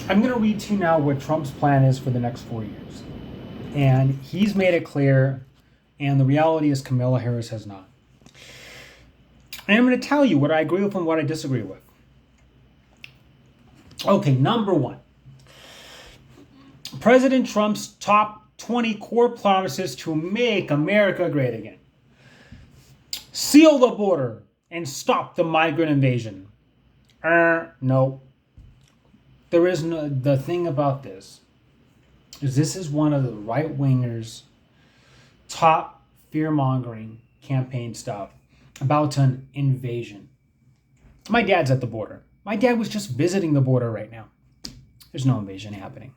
I'm going to read to you now what Trump's plan is for the next 4 years. And he's made it clear, and the reality is Kamala Harris has not. And I'm going to tell you what I agree with and what I disagree with. Okay, number one. President Trump's top 20 core promises to make America great again. Seal the border and stop the migrant invasion. No. There is no. The thing about this is one of the right wingers' top fear mongering campaign stuff about an invasion. My dad's at the border. My dad was just visiting the border right now. There's no invasion happening.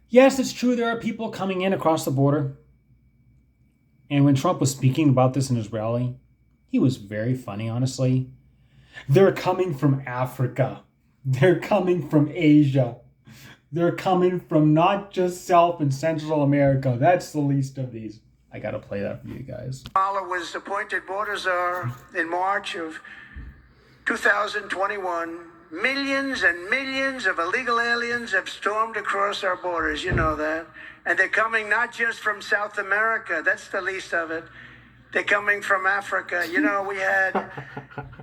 Yes, it's true there are people coming in across the border. And when Trump was speaking about this in his rally, he was very funny, honestly. They're coming from Africa. They're coming from Asia. They're coming from not just South and Central America. That's the least of these. I gotta play that for you guys. Kamala was appointed border czar in March of 2021. Millions and millions of illegal aliens have stormed across our borders. You know that. And they're coming not just from South America. That's the least of it. They're coming from Africa. You know, we had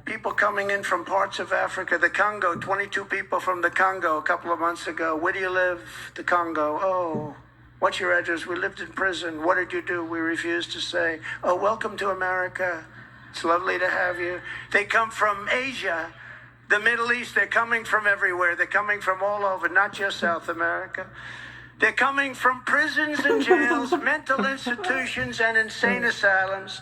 people coming in from parts of Africa. The Congo, 22 people from the Congo a couple of months ago. Where do you live? The Congo. Oh, what's your address? We lived in prison. What did you do? We refused to say. Oh, welcome to America. It's lovely to have you. They come from Asia, the Middle East. They're coming from everywhere. They're coming from all over, not just South America. They're coming from prisons and jails, mental institutions and insane asylums.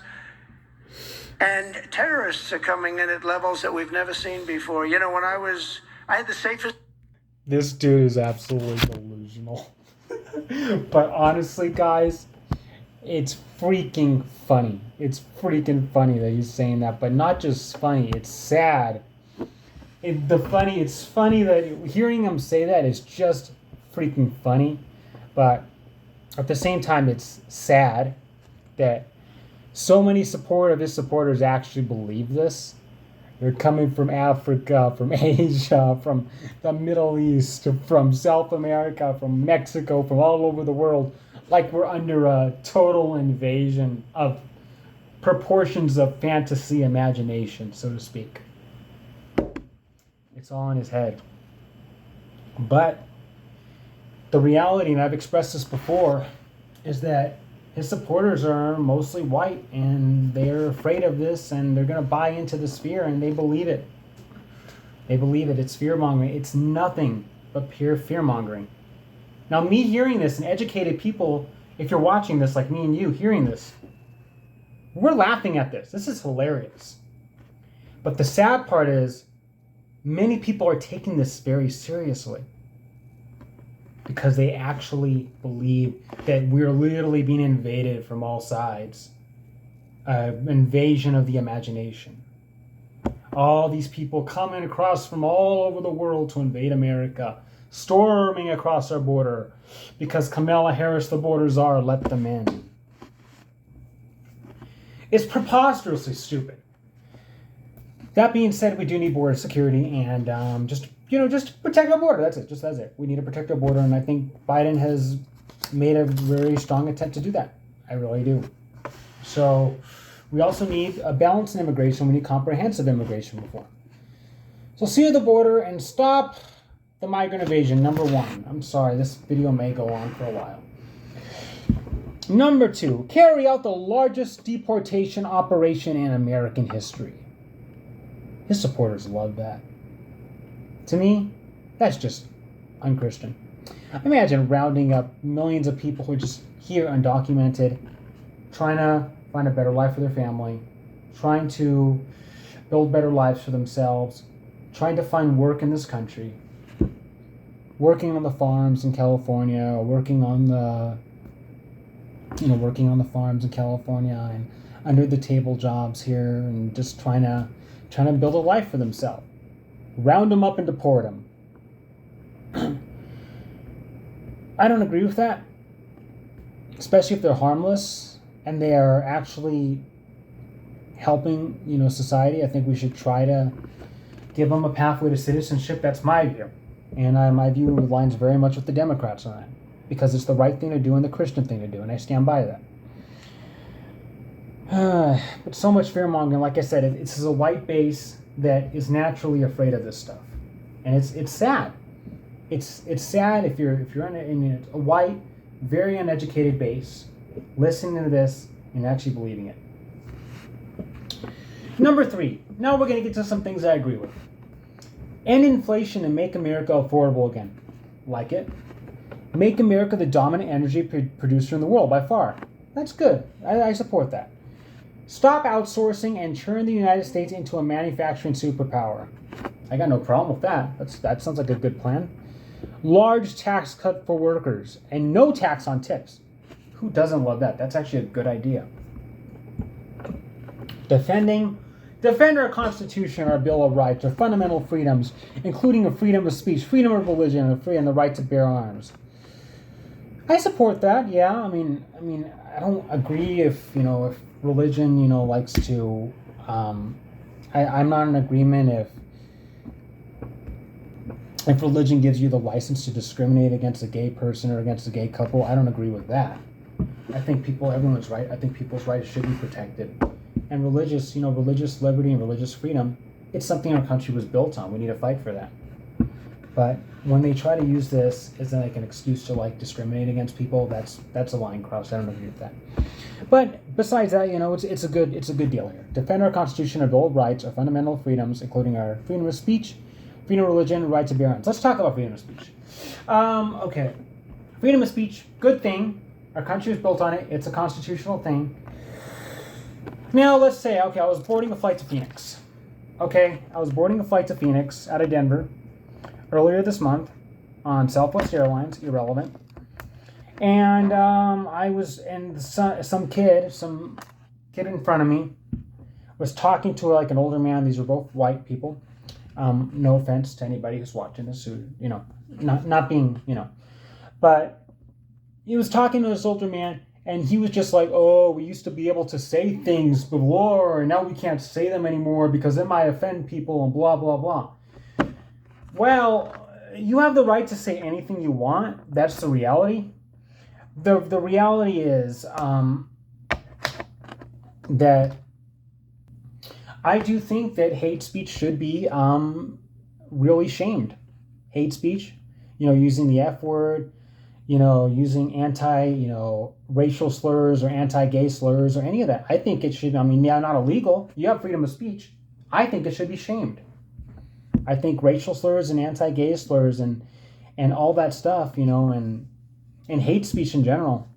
And terrorists are coming in at levels that we've never seen before. You know, I had the safest... This dude is absolutely delusional. But honestly, guys, it's freaking funny. It's freaking funny that he's saying that. But not just funny, it's sad. It's funny that hearing him say that is just freaking funny. But at the same time, it's sad that so many his supporters actually believe this. They're coming from Africa, from Asia, from the Middle East, from South America, from Mexico, from all over the world, like we're under a total invasion of proportions of fantasy imagination, so to speak. It's all in his head. But the reality, and I've expressed this before, is that his supporters are mostly white, and they're afraid of this, and they're going to buy into this fear, and they believe it. They believe it. It's fear-mongering. It's nothing but pure fear-mongering. Now, me hearing this, and educated people, if you're watching this, like me and you, hearing this, we're laughing at this. This is hilarious. But the sad part is, many people are taking this very seriously, because they actually believe that we're literally being invaded from all sides. Invasion of the imagination. All these people coming across from all over the world to invade America, storming across our border, because Kamala Harris, the border czar, let them in. It's preposterously stupid. That being said, we do need border security, and just protect our border. That's it. We need to protect our border, and I think Biden has made a very strong attempt to do that. I really do. So we also need a balance in immigration. We need comprehensive immigration reform. So seal the border and stop the migrant invasion, number one. I'm sorry, this video may go on for a while. Number two, carry out the largest deportation operation in American history. His supporters love that. To me, that's just unchristian. Imagine rounding up millions of people who are just here undocumented, trying to find a better life for their family, trying to build better lives for themselves, trying to find work in this country, working on the farms in California, working on the farms in California, and under the table jobs here, and just trying to build a life for themselves. Round them up and deport them. I don't agree with that, especially if they're harmless and they are actually helping, society. I think we should try to give them a pathway to citizenship. That's my view. And my view aligns very much with the Democrats on that, because it's the right thing to do and the Christian thing to do, and I stand by that. But so much fear mongering. Like I said, it's a white base that is naturally afraid of this stuff, and it's sad. It's sad if you're in a white, very uneducated base, listening to this and actually believing it. Number 3. Now we're going to get to some things I agree with. End inflation and make America affordable again. Like it. Make America the dominant energy producer in the world by far. That's good. I support that. Stop outsourcing and turn the United States into a manufacturing superpower. I got no problem with that. That sounds like a good plan. Large tax cut for workers and no tax on tips. Who doesn't love that? That's actually a good idea. Defend our Constitution, our Bill of Rights, our fundamental freedoms, including a freedom of speech, freedom of religion, and the right to bear arms. I support that. Yeah, I mean, I don't agree if religion, likes to. I'm not in agreement if religion gives you the license to discriminate against a gay person or against a gay couple. I don't agree with that. I think everyone's right. I think people's rights should be protected. And religious liberty and religious freedom, it's something our country was built on. We need to fight for that. But when they try to use this as like an excuse to discriminate against people, that's a line crossed. I don't agree with that. But besides that, it's a good deal here. Defend our Constitution, our Bill of Rights, our fundamental freedoms, including our freedom of speech, freedom of religion, right to bear arms. Let's talk about freedom of speech. Okay, freedom of speech, good thing. Our country was built on it. It's a constitutional thing. Now, let's say, I was boarding a flight to Phoenix. I was boarding a flight to Phoenix out of Denver earlier this month on Southwest Airlines, irrelevant. And some kid in front of me was talking to an older man. These were both white people. No offense to anybody who's watching this, who, not being, but he was talking to this older man. And he was just like, oh, we used to be able to say things before, and now we can't say them anymore because it might offend people and blah, blah, blah. Well, you have the right to say anything you want. That's the reality. The reality is that I do think that hate speech should be really shamed. Hate speech, using the F word, using racial slurs or anti-gay slurs or any of that. I think it should, not illegal. You have freedom of speech. I think it should be shamed. I think racial slurs and anti-gay slurs and all that stuff, and hate speech in general,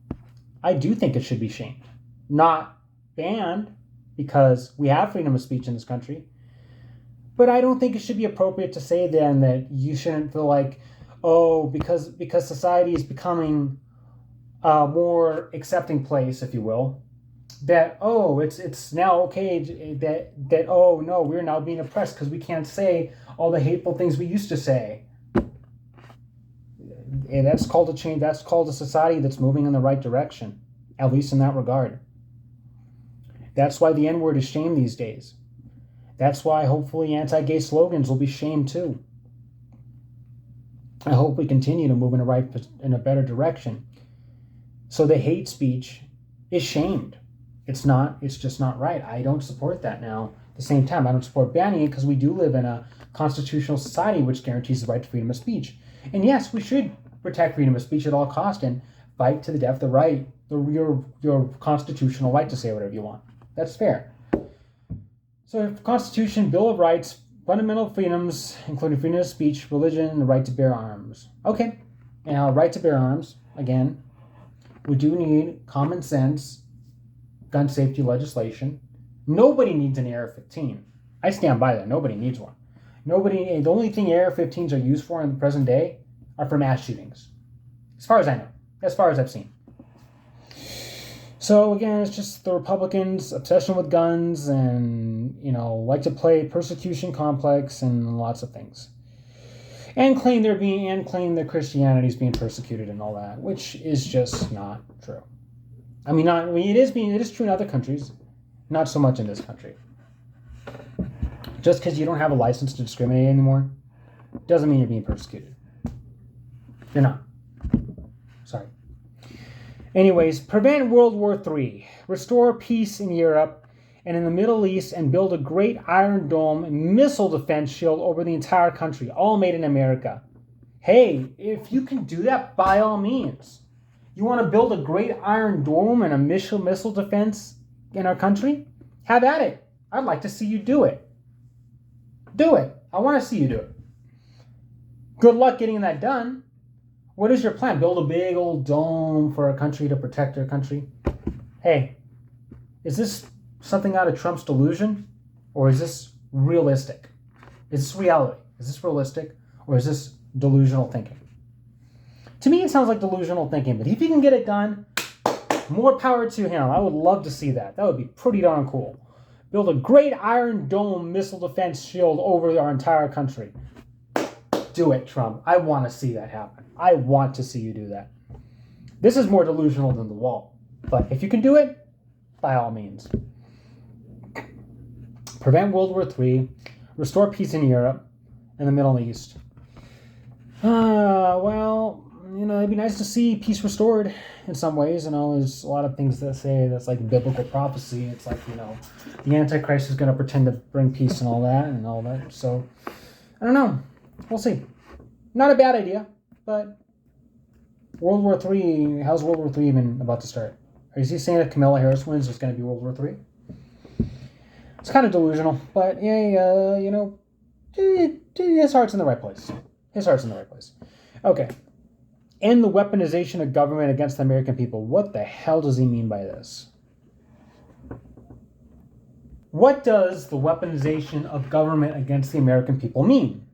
I do think it should be shamed. Not banned, because we have freedom of speech in this country. But I don't think it should be appropriate to say then that you shouldn't feel like, because society is becoming a more accepting place, if you will, that, it's now okay that no, we're now being oppressed because we can't say all the hateful things we used to say. And that's called a change. That's called a society that's moving in the right direction, at least in that regard. That's why the N-word is shamed these days. That's why hopefully anti-gay slogans will be shamed too. I hope we continue to move in a better direction. So the hate speech is shamed. It's just not right. I don't support that now. At the same time, I don't support banning it because we do live in a constitutional society which guarantees the right to freedom of speech. And yes, we should protect freedom of speech at all costs and fight to the death your constitutional right to say whatever you want. That's fair. So Constitution, Bill of Rights, fundamental freedoms, including freedom of speech, religion, the right to bear arms. Okay, now right to bear arms, again, we do need common sense gun safety legislation. Nobody needs an AR-15. I stand by that. Nobody needs one. The only thing AR-15s are used for in the present day are for mass shootings. As far as I know. As far as I've seen. So again, it's just the Republicans' obsession with guns and, like to play persecution complex and lots of things. And claim that Christianity is being persecuted and all that, which is just not true. It is true in other countries, not so much in this country. Just because you don't have a license to discriminate anymore doesn't mean you're being persecuted. They're not. Sorry. Anyways, prevent World War III, restore peace in Europe and in the Middle East, and build a great Iron Dome missile defense shield over the entire country, all made in America. Hey, if you can do that, by all means. You want to build a great Iron Dome and a missile defense in our country? Have at it. I'd like to see you do it. Do it. I want to see you do it. Good luck getting that done. What is your plan? Build a big old dome for our country to protect our country? Hey, is this something out of Trump's delusion? Or is this realistic? Is this reality? Is this realistic? Or is this delusional thinking? To me, it sounds like delusional thinking, but if he can get it done, more power to him. I would love to see that. That would be pretty darn cool. Build a great Iron Dome missile defense shield over our entire country. Do it, Trump. I want to see that happen. I want to see you do that. This is more delusional than the wall. But if you can do it, by all means. Prevent World War III. Restore peace in Europe and the Middle East. Well, it'd be nice to see peace restored in some ways. There's a lot of things that say that's like biblical prophecy. It's like, the Antichrist is going to pretend to bring peace and all that. So, I don't know. We'll see. Not a bad idea, but World War III, how's World War III even about to start? Are you saying if Kamala Harris wins, there's going to be World War III? It's kind of delusional, but yeah, his heart's in the right place. His heart's in the right place. Okay. End the weaponization of government against the American people. What the hell does he mean by this? What does the weaponization of government against the American people mean?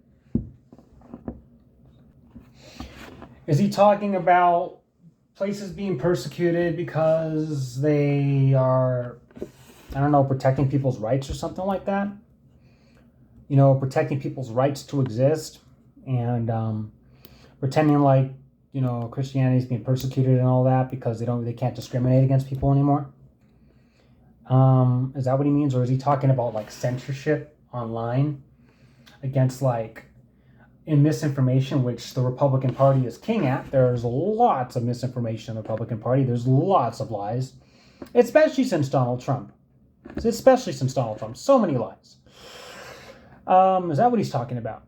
Is he talking about places being persecuted because they are, protecting people's rights or something like that? Protecting people's rights to exist and pretending like, Christianity is being persecuted and all that because they can't discriminate against people anymore? Is that what he means? Or is he talking about like censorship online against in misinformation, which the Republican Party is king at? There's lots of misinformation in the Republican Party. There's lots of lies, especially since Donald Trump. So many lies. Is that what he's talking about?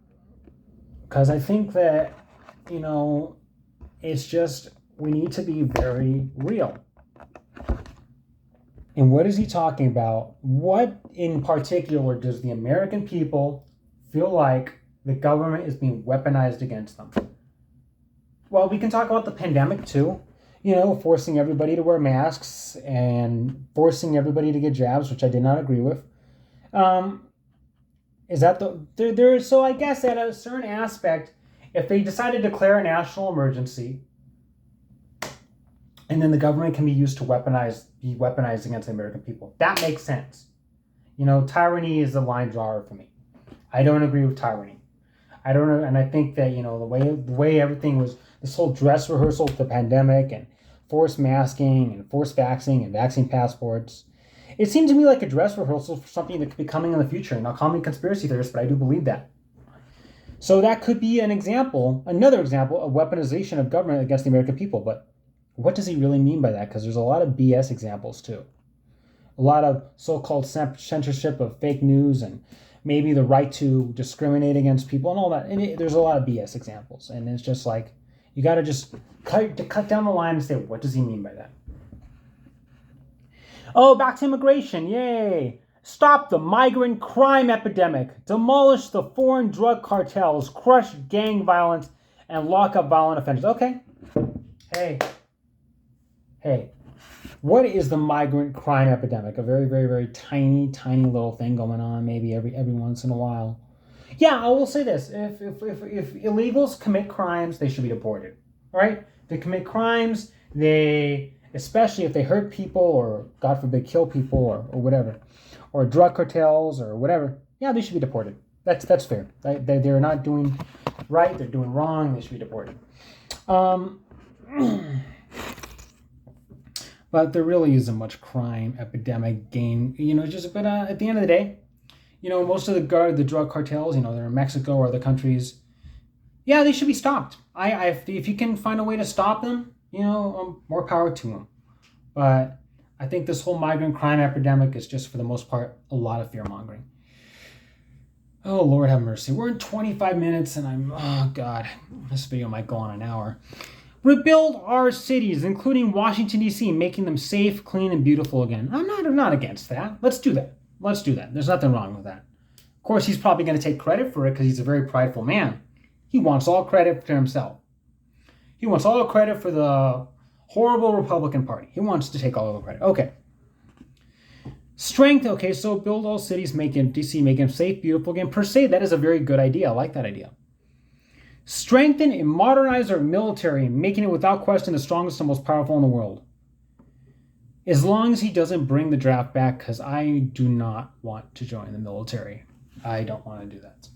Because I think that, it's just, we need to be very real. And what is he talking about? What in particular does the American people feel like the government is being weaponized against them? Well, we can talk about the pandemic too. Forcing everybody to wear masks and forcing everybody to get jabs, which I did not agree with. Is that so I guess at a certain aspect, if they decide to declare a national emergency, and then the government can be used to be weaponized against the American people, that makes sense. Tyranny is a line drawer for me. I don't agree with tyranny. I don't know, and I think that the way everything was, this whole dress rehearsal with the pandemic and forced masking and forced vaccine and vaccine passports, it seemed to me like a dress rehearsal for something that could be coming in the future. Now, call me conspiracy theorist, but I do believe that. So that could be another example of weaponization of government against the American people. But what does he really mean by that? Because there's a lot of BS examples too. A lot of so-called censorship of fake news and maybe the right to discriminate against people and all that. And there's a lot of BS examples. And it's just like, you got to just cut down the line and say, what does he mean by that? Oh, back to immigration. Yay. Stop the migrant crime epidemic. Demolish the foreign drug cartels. Crush gang violence and lock up violent offenders. Okay. Hey. What is the migrant crime epidemic? A very, very, very tiny, tiny little thing going on maybe every once in a while. Yeah, I will say this. If illegals commit crimes, they should be deported. All right? They commit crimes, especially if they hurt people or, God forbid, kill people or whatever, or drug cartels or whatever, yeah, they should be deported. That's fair. They're not doing right, they're doing wrong, they should be deported. But there really isn't much crime epidemic gain, but at the end of the day, most of the drug cartels, they're in Mexico or other countries, yeah, they should be stopped. If you can find a way to stop them, more power to them. But I think this whole migrant crime epidemic is just, for the most part, a lot of fear mongering. Oh, Lord have mercy. We're in 25 minutes and oh God, this video might go on an hour. Rebuild our cities, including Washington, D.C., making them safe, clean, and beautiful again. I'm not against that. Let's do that. There's nothing wrong with that. Of course, he's probably going to take credit for it because he's a very prideful man. He wants all credit to himself. He wants all the credit for the horrible Republican Party. He wants to take all the credit. Okay. Strength. Okay, so build all cities, make them safe, beautiful again. Per se, that is a very good idea. I like that idea. Strengthen and modernize our military, making it without question the strongest and most powerful in the world. As long as he doesn't bring the draft back, because I do not want to join the military. I don't want to do that.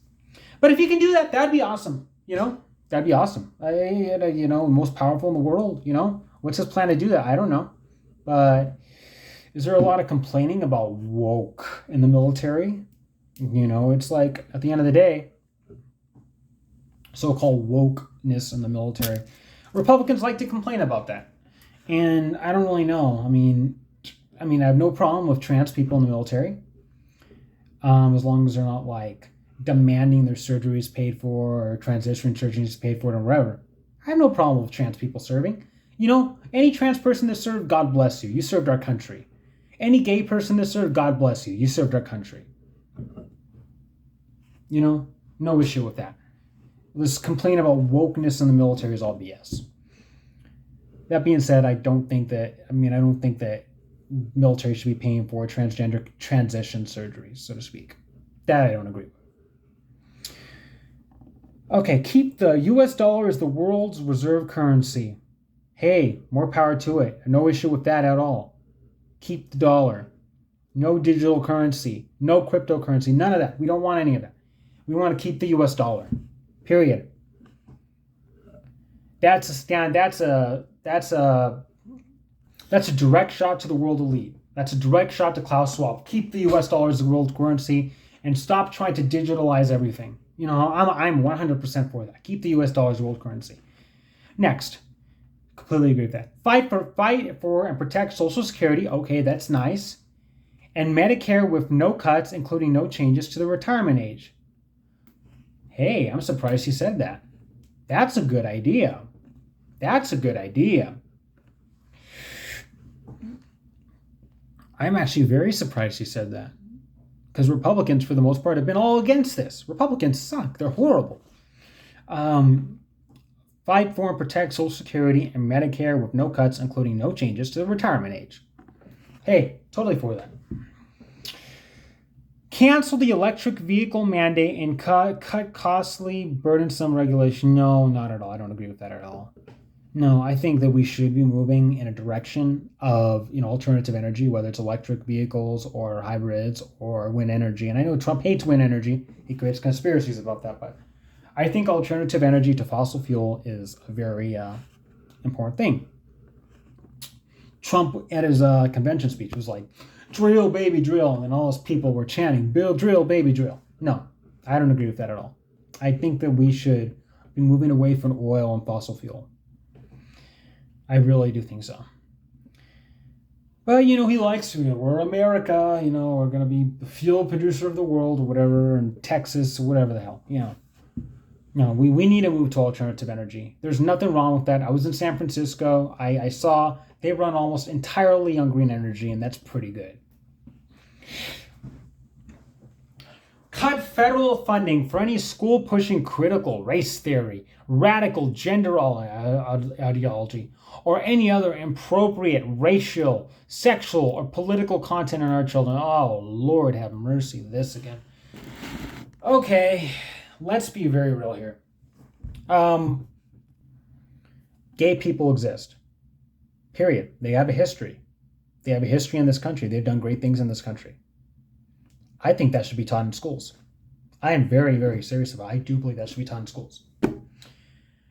But if you can do that, that'd be awesome. That'd be awesome. Most powerful in the world, What's his plan to do that? I don't know. But is there a lot of complaining about woke in the military? It's like, at the end of the day, so-called wokeness in the military. Republicans like to complain about that. And I don't really know. I mean, I have no problem with trans people in the military. As long as they're not like demanding their surgeries paid for or transition surgeries paid for or whatever. I have no problem with trans people serving. Any trans person that served, God bless you. You served our country. Any gay person that served, God bless you. You served our country. No issue with that. This complaint about wokeness in the military is all BS. That being said, I don't think that military should be paying for transgender transition surgeries, so to speak. That I don't agree with. Okay, keep the US dollar as the world's reserve currency. Hey, more power to it. No issue with that at all. Keep the dollar. No digital currency. No cryptocurrency. None of that. We don't want any of that. We want to keep the US dollar. Period. That's a direct shot to the world elite. That's a direct shot to Klaus Schwab. Keep the US dollar as the world currency and stop trying to digitalize everything. I'm 100% for that. Keep the US dollar as the world currency. Next. Completely agree with that. Fight for and protect Social Security. Okay, that's nice. And Medicare with no cuts, including no changes to the retirement age. Hey, I'm surprised he said that. That's a good idea. I'm actually very surprised he said that. Because Republicans, for the most part, have been all against this. Republicans suck. They're horrible. Fight for and protect Social Security and Medicare with no cuts, including no changes to the retirement age. Hey, totally for that. Cancel the electric vehicle mandate and cut costly, burdensome regulation. No, not at all. I don't agree with that at all. No, I think that we should be moving in a direction of, alternative energy, whether it's electric vehicles or hybrids or wind energy. And I know Trump hates wind energy. He creates conspiracies about that, but I think alternative energy to fossil fuel is a very important thing. Trump, at his convention speech, was like, drill, baby, drill. And then all those people were chanting, Bill, drill, baby, drill. No, I don't agree with that at all. I think that we should be moving away from oil and fossil fuel. I really do think so. But, he likes, we're America, we're going to be the fuel producer of the world or whatever, and Texas or whatever the hell, No, we need to move to alternative energy. There's nothing wrong with that. I was in San Francisco. I saw they run almost entirely on green energy, and that's pretty good. Cut federal funding for any school pushing critical race theory, radical gender ideology, or any other inappropriate racial, sexual, or political content on our children. Oh, Lord have mercy, this again. Okay, let's be very real here. Gay people exist. Period. They have a history. They have a history in this country. They've done great things in this country. I think that should be taught in schools. I am very, very serious about it. I do believe that should be taught in schools.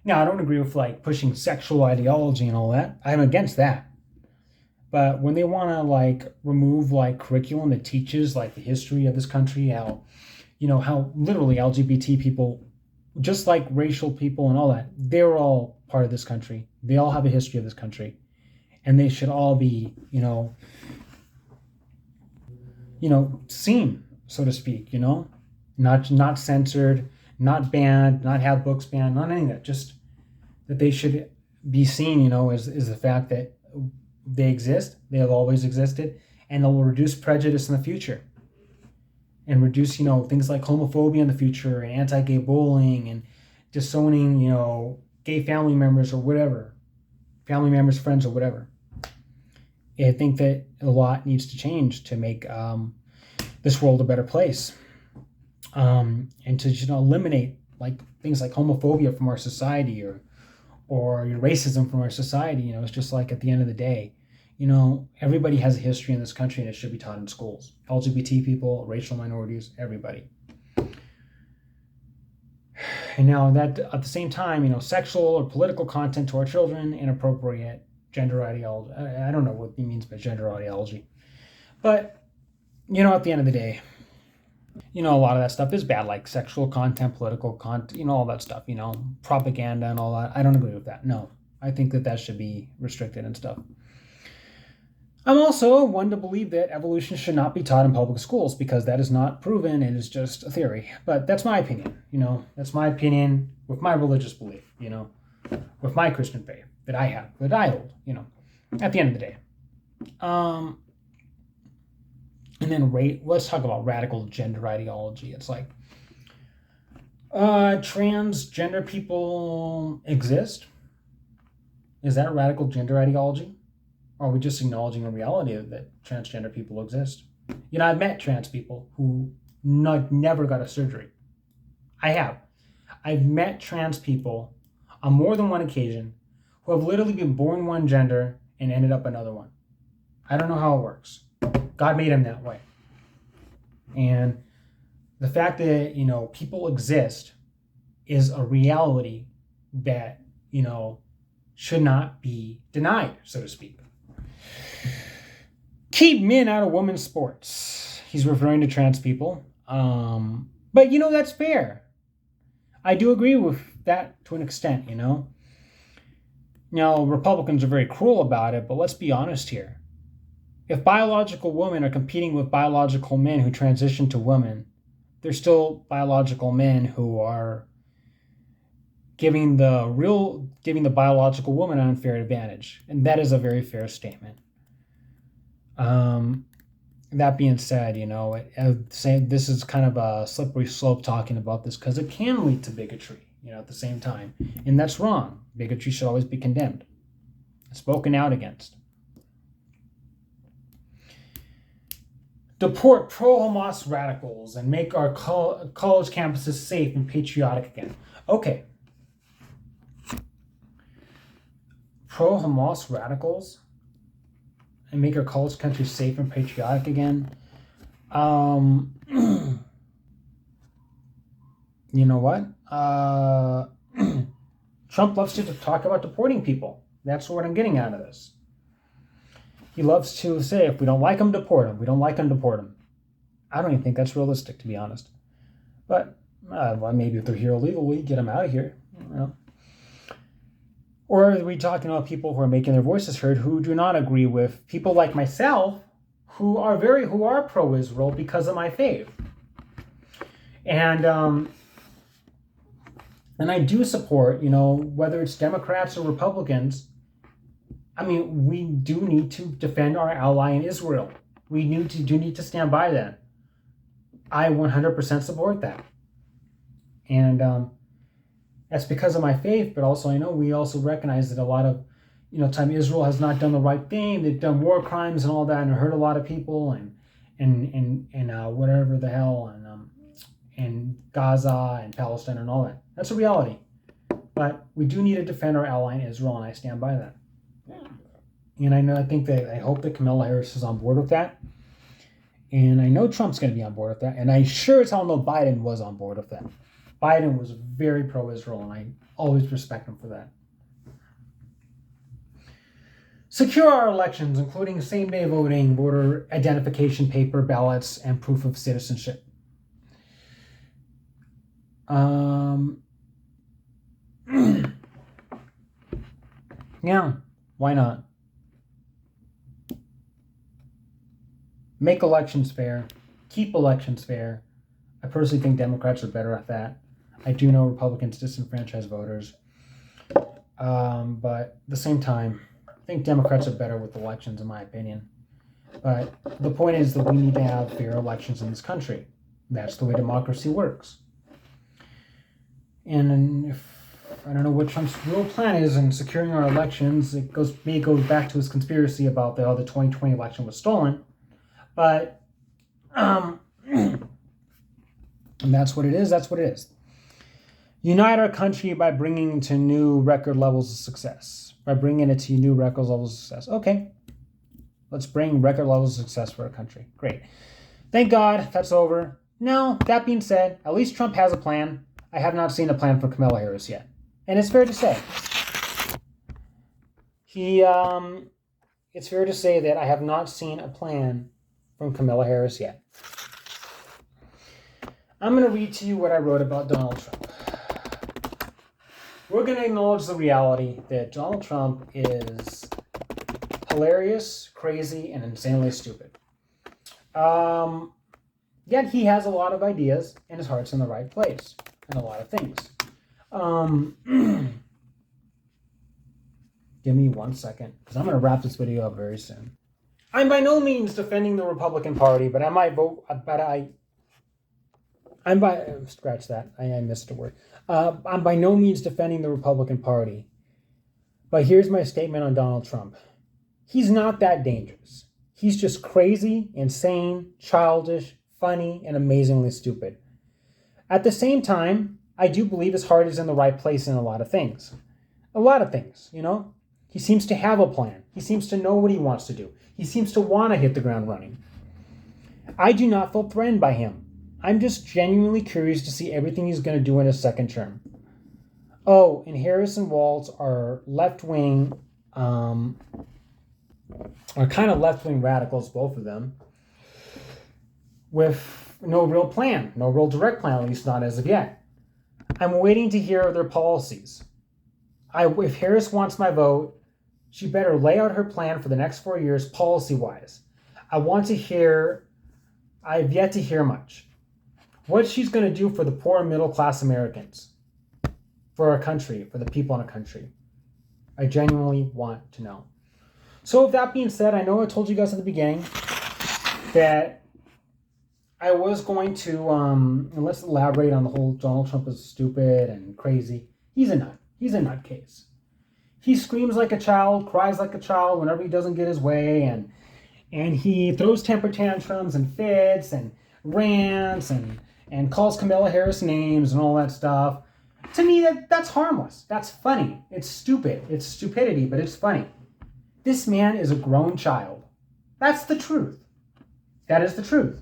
Now, I don't agree with pushing sexual ideology and all that. I'm against that. But when they want to remove curriculum that teaches the history of this country, how literally LGBT people just like racial people and all that, they're all part of this country. They all have a history of this country, and they should all be, seen, so to speak. Not censored, not banned, not have books banned, not any of that. Just that they should be seen, is the fact that they exist, they have always existed, and they will reduce prejudice in the future, and reduce, things like homophobia in the future, and anti-gay bullying, and disowning, gay family members or whatever, family members, friends, or whatever. I think that a lot needs to change to make this world a better place, and to eliminate like things like homophobia from our society, or racism from our society. It's just like, at the end of the day, everybody has a history in this country, and it should be taught in schools. LGBT people, racial minorities, everybody. And now that at the same time, sexual or political content to our children, inappropriate, gender ideology. I don't know what he means by gender ideology. But, at the end of the day, a lot of that stuff is bad, like sexual content, political content, all that stuff, propaganda and all that. I don't agree with that. No, I think that should be restricted and stuff. I'm also one to believe that evolution should not be taught in public schools, because that is not proven. It is just a theory. But that's my opinion. That's my opinion with my religious belief, with my Christian faith that I have, that I hold, at the end of the day. And then let's talk about radical gender ideology. It's like, transgender people exist. Is that radical gender ideology? Or are we just acknowledging a reality that transgender people exist? I've met trans people who never got a surgery. I have. I've met trans people on more than one occasion who have literally been born one gender and ended up another one. I don't know how it works. God made them that way. And the fact that, people exist is a reality that, should not be denied, so to speak. Keep men out of women's sports. He's referring to trans people. But, that's fair. I do agree with that to an extent, Republicans are very cruel about it, but let's be honest here. If biological women are competing with biological men who transition to women, they're still biological men who are giving the biological woman an unfair advantage. And that is a very fair statement. That being said, this is kind of a slippery slope talking about this, because it can lead to bigotry, at the same time. And that's wrong. Bigotry should always be condemned, spoken out against. Deport pro-Hamas radicals and make our college campuses safe and patriotic again. Okay. Pro-Hamas radicals and make our college country safe and patriotic again. You know what? Trump loves to talk about deporting people. That's what I'm getting out of this. He loves to say, if we don't like them, deport them. We don't like them, deport them. I don't even think that's realistic, to be honest. But maybe if they're here illegally, get them out of here. Or are we talking about people who are making their voices heard, who do not agree with people like myself, who are pro-Israel because of my faith? And I do support, whether it's Democrats or Republicans. I mean, we do need to defend our ally in Israel. We do need to stand by that. I 100% support that. And that's because of my faith, but also I know we also recognize that a lot of, time Israel has not done the right thing. They've done war crimes and all that, and hurt a lot of people, and whatever the hell, and Gaza and Palestine and all that. That's a reality. But we do need to defend our ally in Israel, and I stand by that. And I hope that Kamala Harris is on board with that. And I know Trump's going to be on board with that. And I sure as hell know Biden was on board with that. Biden was very pro-Israel, and I always respect him for that. Secure our elections, including same-day voting, voter identification paper ballots, and proof of citizenship. Yeah, why not? Make elections fair. Keep elections fair. I personally think Democrats are better at that. I do know Republicans disenfranchise voters. But at the same time, I think Democrats are better with elections, in my opinion. But the point is that we need to have fair elections in this country. That's the way democracy works. And if I don't know what Trump's real plan is in securing our elections, it goes back to his conspiracy about how the 2020 election was stolen. But and that's what it is. That's what it is. Unite our country by bringing to new record levels of success. By bringing it to new record levels of success. Okay. Let's bring record levels of success for our country. Great. Thank God that's over. Now, that being said, at least Trump has a plan. I have not seen a plan for Kamala Harris yet. And it's fair to say. It's fair to say that I have not seen a plan from Kamala Harris yet. I'm going to read to you what I wrote about Donald Trump. We're going to acknowledge the reality that Donald Trump is hilarious, crazy, and insanely stupid. Yet he has a lot of ideas, and his heart's in the right place, and a lot of things. Give me 1 second, because I'm going to wrap this video up very soon. I'm by no means defending the Republican Party, but I might vote. Scratch that. I missed a word. I'm by no means defending the Republican Party, but here's my statement on Donald Trump. He's not that dangerous. He's just crazy, insane, childish, funny, and amazingly stupid. At the same time, I do believe his heart is in the right place in a lot of things. A lot of things, you know? He seems to have a plan. He seems to know what he wants to do. He seems to want to hit the ground running. I do not feel threatened by him. I'm just genuinely curious to see everything he's going to do in his second term. Oh, and Harris and Walz are left-wing, are kind of left-wing radicals, both of them, with no real plan, no real direct plan, at least not as of yet. I'm waiting to hear their policies. If Harris wants my vote, she better lay out her plan for the next 4 years policy-wise. I've yet to hear much. What she's going to do for the poor and middle-class Americans, for our country, for the people in our country. I genuinely want to know. So with that being said, I know I told you guys at the beginning that I was going to, and let's elaborate on the whole Donald Trump is stupid and crazy. He's a nut. He's a nutcase. He screams like a child, cries like a child whenever he doesn't get his way, and he throws temper tantrums and fits and rants and calls Kamala Harris names and all that stuff. To me, that's harmless. That's funny. It's stupid. It's stupidity, but it's funny. This man is a grown child. That's the truth. That is the truth.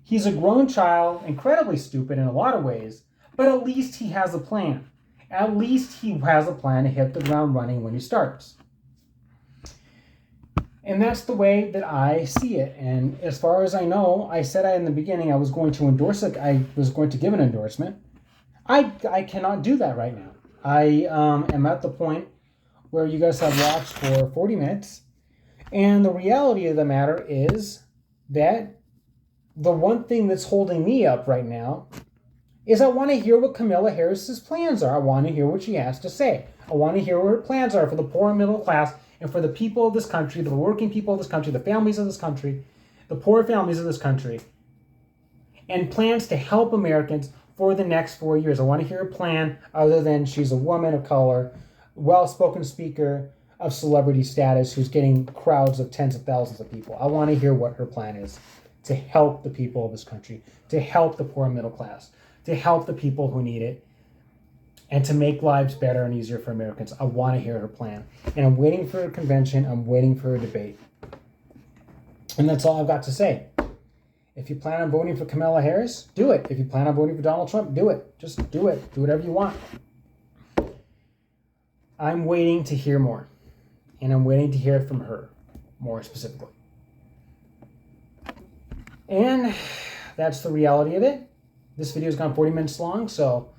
He's a grown child, incredibly stupid in a lot of ways, but at least he has a plan. At least he has a plan to hit the ground running when he starts. And that's the way that I see it. And as far as I know, I said in the beginning I was going to endorse it. I was going to give an endorsement. I cannot do that right now. I am at the point where you guys have watched for 40 minutes. And the reality of the matter is that the one thing that's holding me up right now is I want to hear what Kamala Harris's plans are. I want to hear what she has to say. I want to hear what her plans are for the poor and middle class and for the people of this country, the working people of this country, the families of this country, the poor families of this country, and plans to help Americans for the next 4 years. I want to hear a plan other than she's a woman of color, well-spoken speaker of celebrity status who's getting crowds of tens of thousands of people. I want to hear what her plan is to help the people of this country, to help the poor and middle class, to help the people who need it, and to make lives better and easier for Americans. I want to hear her plan. And I'm waiting for a convention. I'm waiting for a debate. And that's all I've got to say. If you plan on voting for Kamala Harris, do it. If you plan on voting for Donald Trump, do it. Just do it. Do whatever you want. I'm waiting to hear more. And I'm waiting to hear it from her, more specifically. And that's the reality of it. This video's gone 40 minutes long, so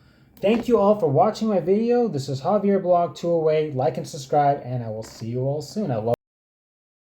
Thank you all for watching my video. This is Javier Blog 208. Like and subscribe, and I will see you all soon. I love